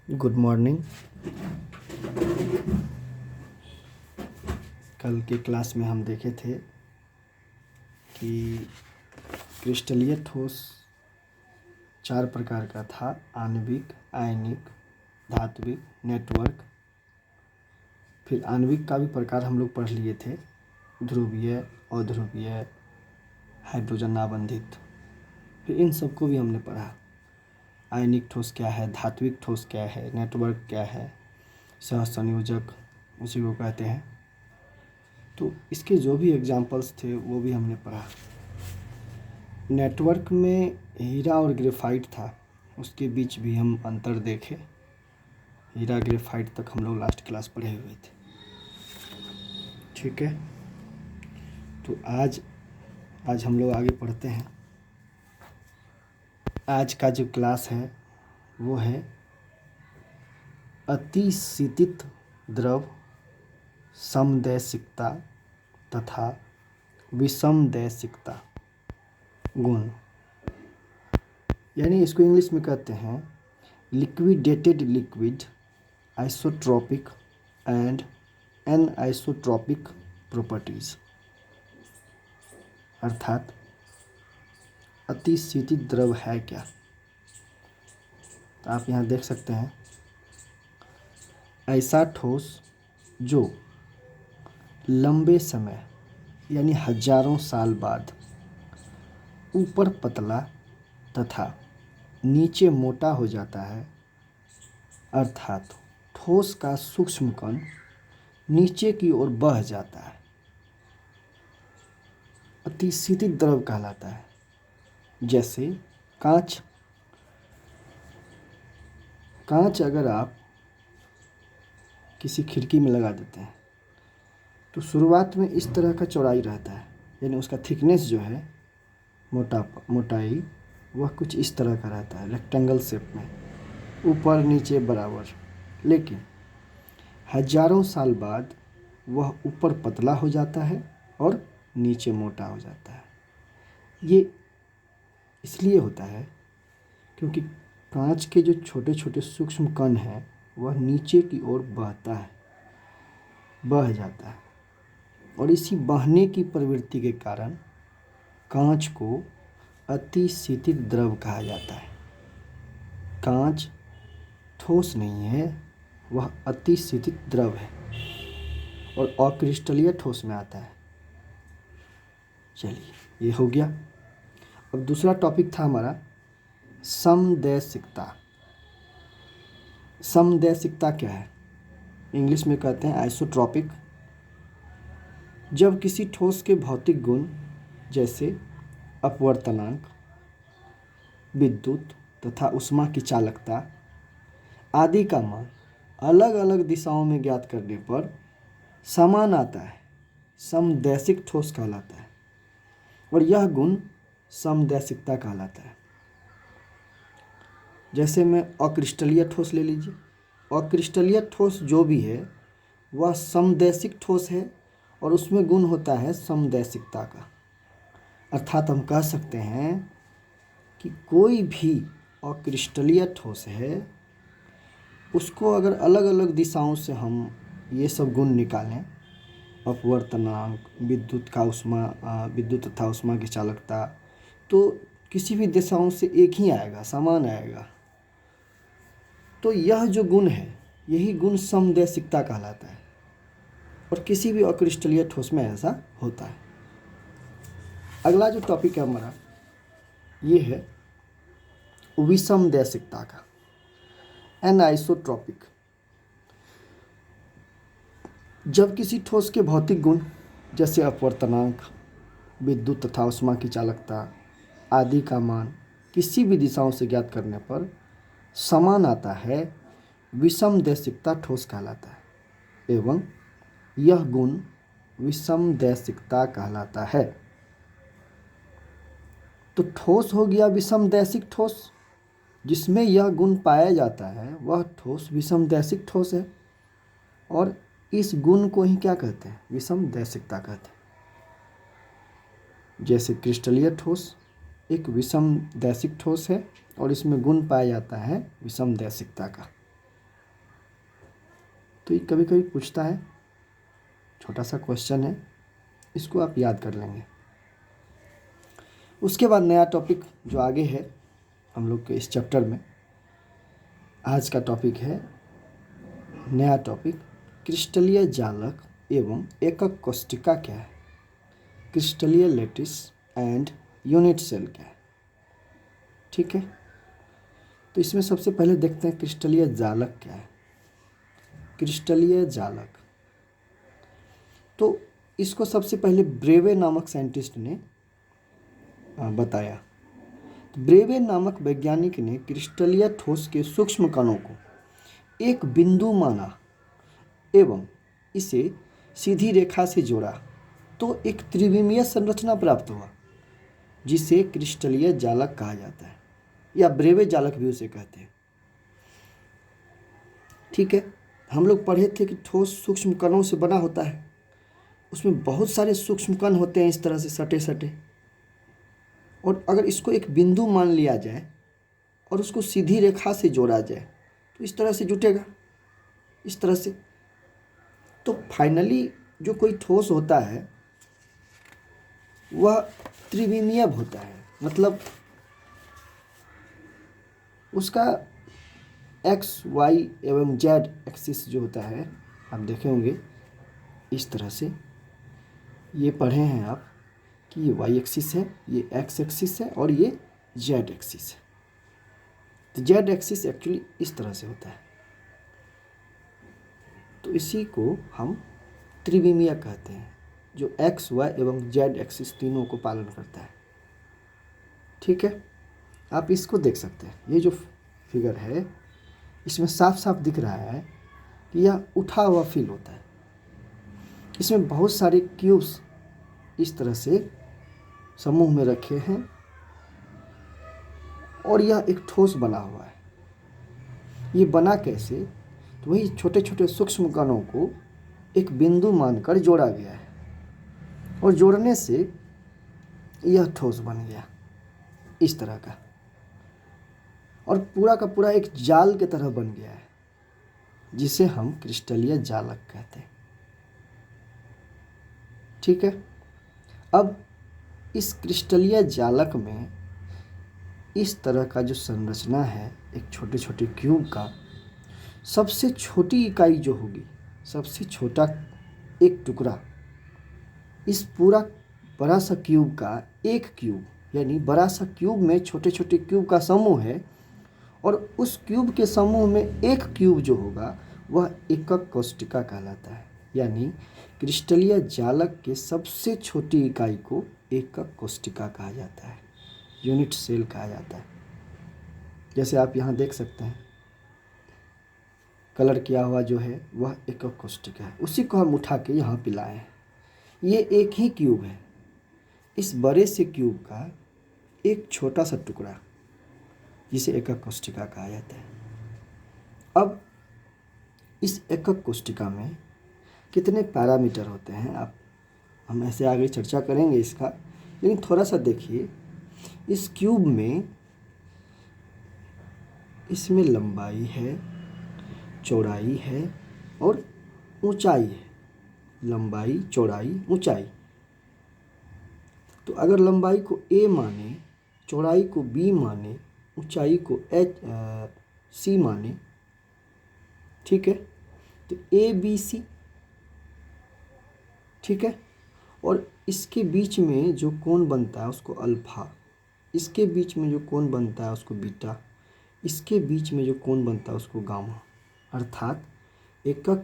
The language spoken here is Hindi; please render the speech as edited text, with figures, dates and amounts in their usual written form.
Good morning. कल के क्लास में हम देखे थे कि क्रिस्टलीय ठोस चार प्रकार का था: आणविक, आयनिक, धात्विक, नेटवर्क। फिर आणविक का भी प्रकार हम लोग पढ़ लिए थे: ध्रुवीय, अध्रुवीय, हाइड्रोजन आबंधित। फिर इन सबको भी हमने पढ़ा। आयनिक ठोस क्या है, धात्विक ठोस क्या है, नेटवर्क क्या है, सहसंयोजक उसी को कहते हैं। तो इसके जो भी एग्जाम्पल्स थे वो भी हमने पढ़ा। नेटवर्क में हीरा और ग्रेफाइट था, उसके बीच भी हम अंतर देखे। हीरा ग्रेफाइट तक हम लोग लास्ट क्लास पढ़े हुए थे। ठीक है, तो आज हम लोग आगे पढ़ते हैं। आज का जो क्लास है वो है अतिशीतित द्रव, समदैशिकता तथा विषमदैशिकता गुण। यानी इसको इंग्लिश में कहते हैं liquidated liquid, isotropic and anisotropic properties. अर्थात अतिशीतित द्रव है क्या? तो आप यहाँ देख सकते हैं, ऐसा ठोस जो लंबे समय यानी हजारों साल बाद ऊपर पतला तथा नीचे मोटा हो जाता है। अर्थात ठोस का सूक्ष्म कण नीचे की ओर बह जाता है, अतिशीतित द्रव कहलाता है। जैसे कांच अगर आप किसी खिड़की में लगा देते हैं तो शुरुआत में इस तरह का चौड़ाई रहता है, यानी उसका थिकनेस जो है, मोटाई वह कुछ इस तरह का रहता है, रेक्टेंगल शेप में, ऊपर नीचे बराबर। लेकिन हजारों साल बाद वह ऊपर पतला हो जाता है और नीचे मोटा हो जाता है। ये इसलिए होता है क्योंकि कांच के जो छोटे छोटे सूक्ष्म कण हैं वह नीचे की ओर बह जाता है, और इसी बहने की प्रवृत्ति के कारण कांच को अतिशीतित द्रव कहा जाता है। कांच ठोस नहीं है, वह अतिशीतित द्रव है और अक्रिस्टलीय ठोस में आता है। चलिए, ये हो गया। अब दूसरा टॉपिक था हमारा समदैशिकता। समदैशिकता क्या है? इंग्लिश में कहते हैं आइसोट्रोपिक। जब किसी ठोस के भौतिक गुण जैसे अपवर्तनांक, विद्युत तथा ऊष्मा की चालकता आदि का मान अलग अलग दिशाओं में ज्ञात करने पर समान आता है, समदैशिक ठोस कहलाता है, और यह गुण समदैशिकता कहलाता है। जैसे में अक्रिस्टलीय ठोस ले लीजिए। अक्रिस्टलीय ठोस जो भी है वह समदैशिक ठोस है और उसमें गुण होता है समदैशिकता का। अर्थात हम कह सकते हैं कि कोई भी अक्रिस्टलीय ठोस है, उसको अगर अलग अलग दिशाओं से हम ये सब गुण निकालें, अपवर्तनांक, विद्युत तथा ऊष्मा की चालकता, तो किसी भी दिशाओं से एक ही आएगा, समान आएगा। तो यह जो गुण है, यही गुण समदैशिकता कहलाता है, और किसी भी अक्रिस्टलीय ठोस में ऐसा होता है। अगला जो टॉपिक है हमारा, ये है विषमदैशिकता का, एनआइसोट्रोपिक। जब किसी ठोस के भौतिक गुण जैसे अपवर्तनांक, विद्युत तथा ऊष्मा की चालकता आदि का मान किसी भी दिशाओं से ज्ञात करने पर समान आता है, विषमदैशिकता ठोस कहलाता है, एवं यह गुण विषमदैशिकता कहलाता है। तो ठोस हो गया विषमदैशिक ठोस, जिसमें यह गुण पाया जाता है वह ठोस विषमदैशिक ठोस है, और इस गुण को ही क्या कहते हैं? विषमदैशिकता कहते हैं। जैसे क्रिस्टलीय ठोस एक विषमदैशिक ठोस है और इसमें गुण पाया जाता है विषमदैशिकता का। तो ये कभी कभी पूछता है, छोटा सा क्वेश्चन है, इसको आप याद कर लेंगे। उसके बाद नया टॉपिक जो आगे है हम लोग के इस चैप्टर में, आज का टॉपिक है नया टॉपिक, क्रिस्टलीय जालक एवं एकक कोष्टिका क्या है, क्रिस्टलीय लैटिस एंड यूनिट सेल क्या है। ठीक है, तो इसमें सबसे पहले देखते हैं क्रिस्टलीय जालक क्या है। क्रिस्टलीय जालक, तो इसको सबसे पहले ब्रेवे नामक साइंटिस्ट ने बताया। तो ब्रेवे नामक वैज्ञानिक ने क्रिस्टलीय ठोस के सूक्ष्म कणों को एक बिंदु माना एवं इसे सीधी रेखा से जोड़ा, तो एक त्रिविमीय संरचना प्राप्त हुआ जिसे क्रिस्टलीय जालक कहा जाता है, या ब्रेवे जालक भी उसे कहते हैं। ठीक है, हम लोग पढ़े थे कि ठोस सूक्ष्म कणों से बना होता है, उसमें बहुत सारे सूक्ष्म कण होते हैं इस तरह से सटे सटे, और अगर इसको एक बिंदु मान लिया जाए और उसको सीधी रेखा से जोड़ा जाए तो इस तरह से जुटेगा, इस तरह से। तो फाइनली जो कोई ठोस होता है वह त्रिविमीय होता है, मतलब उसका एक्स वाई एवं जेड एक्सिस जो होता है, आप देखे होंगे इस तरह से, ये पढ़े हैं आप कि ये वाई एक्सिस है, ये एक्स एक्सिस है और ये जेड एक्सिस है। तो जेड एक्सिस एक्चुअली इस तरह से होता है, तो इसी को हम त्रिविमीय कहते हैं, जो एक्स वाई एवं जेड एक्सिस तीनों को पालन करता है। ठीक है, आप इसको देख सकते हैं, ये जो फिगर है इसमें साफ साफ दिख रहा है कि यह उठा हुआ फील होता है। इसमें बहुत सारे क्यूब्स इस तरह से समूह में रखे हैं और यह एक ठोस बना हुआ है। ये बना कैसे, तो वही छोटे छोटे सूक्ष्म कणों को एक बिंदु मानकर जोड़ा गया है और जोड़ने से यह ठोस बन गया इस तरह का, और पूरा का पूरा एक जाल की तरह बन गया है जिसे हम क्रिस्टलीय जालक कहते हैं। ठीक है, अब इस क्रिस्टलीय जालक में इस तरह का जो संरचना है, एक छोटे छोटे क्यूब का, सबसे छोटी इकाई जो होगी, सबसे छोटा एक टुकड़ा इस पूरा बड़ा सा क्यूब का एक क्यूब, यानी बड़ा सा क्यूब में छोटे छोटे क्यूब का समूह है, और उस क्यूब के समूह में एक क्यूब जो होगा वह एकक कोष्टिका कहलाता है। यानी क्रिस्टलीय जालक के सबसे छोटी इकाई को एकक कोष्टिका कहा जाता है, यूनिट सेल कहा जाता है। जैसे आप यहाँ देख सकते हैं, कलर किया हुआ जो है वह एकक कोष्टिका है, उसी को हम उठा के यहाँ पे लाए हैं। ये एक ही क्यूब है, इस बड़े से क्यूब का एक छोटा सा टुकड़ा जिसे एकक कोष्टिका कहा जाता है। अब इस एकक कोष्टिका में कितने पैरामीटर होते हैं, आप हम ऐसे आगे चर्चा करेंगे इसका, लेकिन थोड़ा सा देखिए, इस क्यूब में इसमें लंबाई है, चौड़ाई है और ऊंचाई है, लंबाई चौड़ाई ऊंचाई। तो अगर लंबाई को a माने, चौड़ाई को b माने, ऊंचाई को c माने, ठीक है, तो a b c, ठीक है, और इसके बीच में जो कोण बनता है उसको अल्फा, इसके बीच में जो कोण बनता है उसको बीटा, इसके बीच में जो कोण बनता है उसको गामा। अर्थात एकक